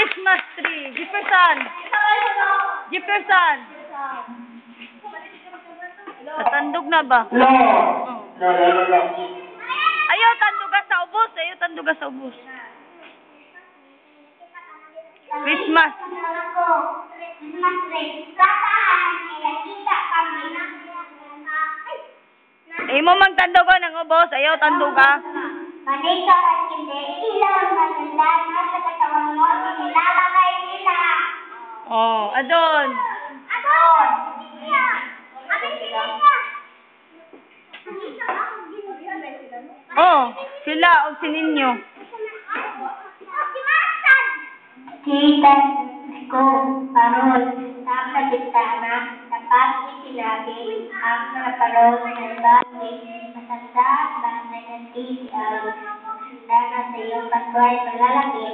Christmas tree. Jefferson. Jefferson. Natandog na ba? No. Ayaw tanduga sa ubos. Ayaw tanduga sa ubos. Christmas. Christmas tree. Saan kita kami. Imo mang tanduga ng ubos. Ayaw tanduga. Manito at hindi. Ilang maganda na sa katawan mo. Nilalagay nila. Oh, adon. Adon. Amin sila niya. Oh, sila o sininyo. Kita ko parol sa bintana dapat sinabi ang mga parol ng bagay matanda ba na nagtitiyaw handa na sa iyong patuloy malalaki